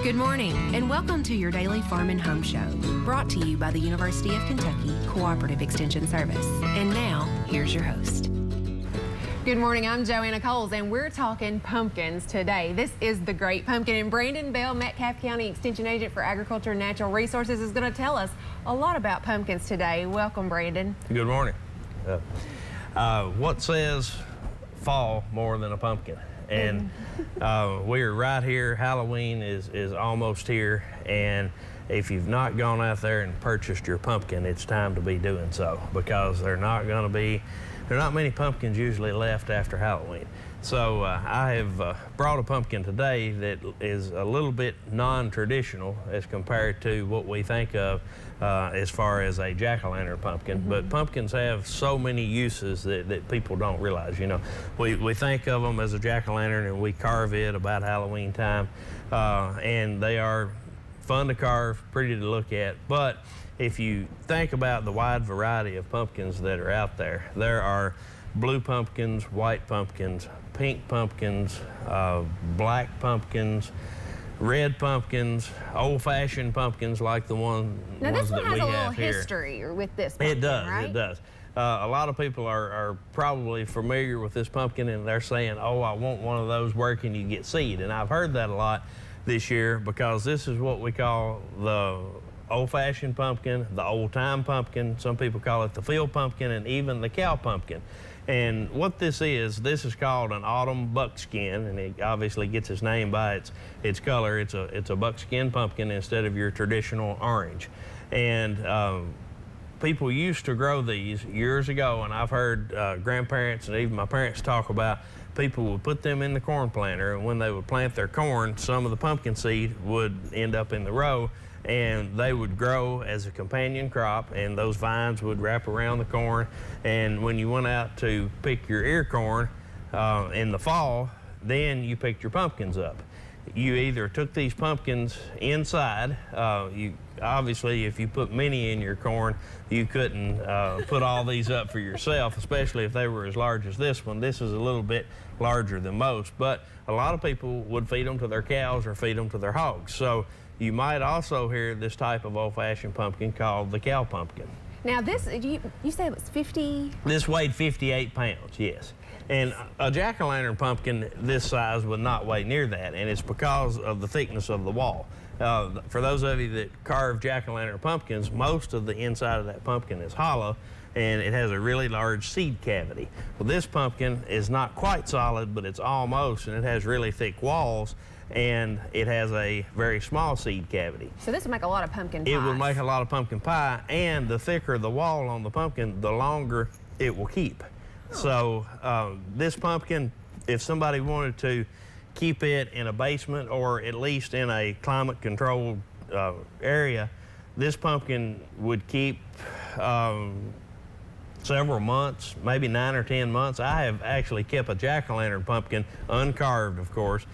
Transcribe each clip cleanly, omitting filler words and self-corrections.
Good morning, and welcome to your daily Farm and Home Show, brought to you by the University of Kentucky Cooperative Extension Service. And now, here's your host. Good morning, I'm Joanna Coles, and we're talking pumpkins today. This is the Great Pumpkin, and Brandon Bell, Metcalfe County Extension Agent for Agriculture and Natural Resources, is going to tell us a lot about pumpkins today. Welcome, Brandon. Good morning. What says fall more than a pumpkin? And we're right here. Halloween is almost here, and if you've not gone out there and purchased your pumpkin, it's time to be doing so, because there are not many pumpkins usually left after Halloween. So I have brought a pumpkin today that is a little bit non-traditional as compared to what we think of as far as a jack-o'-lantern pumpkin. But pumpkins have so many uses that people don't realize. You know, we think of them as a jack-o'-lantern and we carve it about Halloween time, and they are fun to carve, pretty to look at. But if you think about the wide variety of pumpkins that are out there, there are blue pumpkins, white pumpkins, pink pumpkins, black pumpkins, red pumpkins, old-fashioned pumpkins like the ones that we have here. Now this one has a little history with this pumpkin, It does, right? it does. A lot of people are probably familiar with this pumpkin, and they're saying, oh, I want one of those, where can you get seed? And I've heard that a lot this year, because this is what we call the old-fashioned pumpkin, the old-time pumpkin. Some people call it the field pumpkin, and even the cow pumpkin. And what this is called an autumn buckskin, and it obviously gets its name by its color. It's a buckskin pumpkin instead of your traditional orange. And people used to grow these years ago, and I've heard grandparents and even my parents talk about people would put them in the corn planter, and when they would plant their corn, some of the pumpkin seed would end up in the row, and they would grow as a companion crop, and those vines would wrap around the corn. And when you went out to pick your ear corn in the fall, then you picked your pumpkins up. You either took these pumpkins inside. Obviously, if you put many in your corn, you couldn't put all these up for yourself, especially if they were as large as this one. This is a little bit larger than most, but a lot of people would feed them to their cows or feed them to their hogs. So you might also hear this type of old-fashioned pumpkin called the cow pumpkin. Now this, you said it was 50? This weighed 58 pounds, yes. And a jack-o'-lantern pumpkin this size would not weigh near that, and it's because of the thickness of the wall. For those of you that carve jack-o'-lantern pumpkins, most of the inside of that pumpkin is hollow, and it has a really large seed cavity. Well, this pumpkin is not quite solid, but it's almost, and it has really thick walls, and it has a very small seed cavity. So this would make a lot of pumpkin pie. It would make a lot of pumpkin pie, and the thicker the wall on the pumpkin, the longer it will keep. So this pumpkin, if somebody wanted to keep it in a basement or at least in a climate-controlled area, this pumpkin would keep several months, maybe 9 or 10 months. I have actually kept a jack-o'-lantern pumpkin, uncarved of course,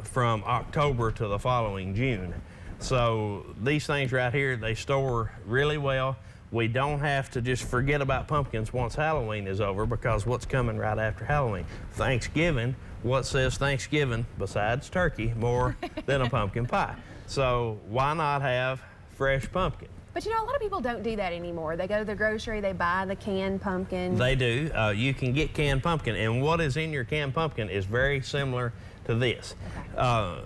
from October to the following June. So these things right here, they store really well. We don't have to just forget about pumpkins once Halloween is over, because what's coming right after Halloween? Thanksgiving. What says Thanksgiving besides turkey more than a pumpkin pie? So why not have fresh pumpkin? But you know, a lot of people don't do that anymore. They go to the grocery, they buy the canned pumpkin. They do. You can get canned pumpkin, and what is in your canned pumpkin is very similar to this. Okay.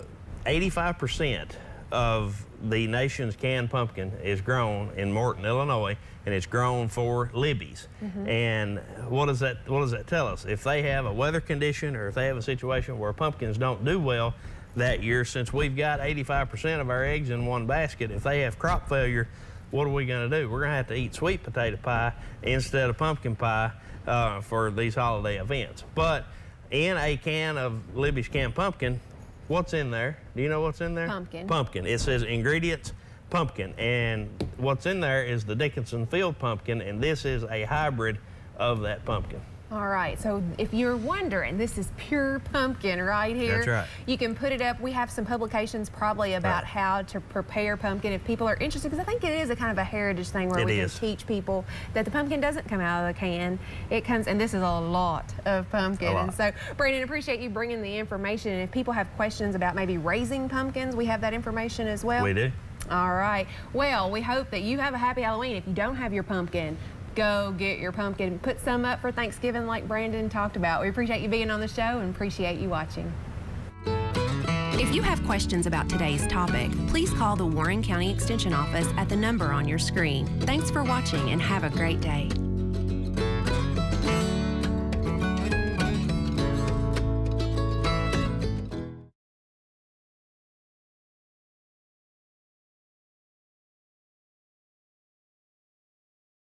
85% of the nation's canned pumpkin is grown in Morton, Illinois, and it's grown for Libby's. And what does that tell us? If they have a weather condition, or if they have a situation where pumpkins don't do well that year, since we've got 85% of our eggs in one basket, if they have crop failure, what are we going to do? We're going to have to eat sweet potato pie instead of pumpkin pie for these holiday events. But in a can of Libby's canned pumpkin, what's in there? Do you know what's in there? Pumpkin. Pumpkin. It says ingredients, pumpkin. And what's in there is the Dickinson field pumpkin, and this is a hybrid of that pumpkin. All right, so if you're wondering, this is pure pumpkin right here. That's right. You can put it up. We have some publications probably about how to prepare pumpkin if people are interested, because I think it is a kind of a heritage thing where we can teach people that the pumpkin doesn't come out of the can. It comes, and this is a lot of pumpkin. And so, Brandon, appreciate you bringing the information. And if people have questions about maybe raising pumpkins, we have that information as well. We do. All right. Well, we hope that you have a happy Halloween. If you don't have your pumpkin, go get your pumpkin. Put some up for Thanksgiving like Brandon talked about. We appreciate you being on the show and appreciate you watching. If you have questions about today's topic, please call the Warren County Extension Office at the number on your screen. Thanks for watching and have a great day.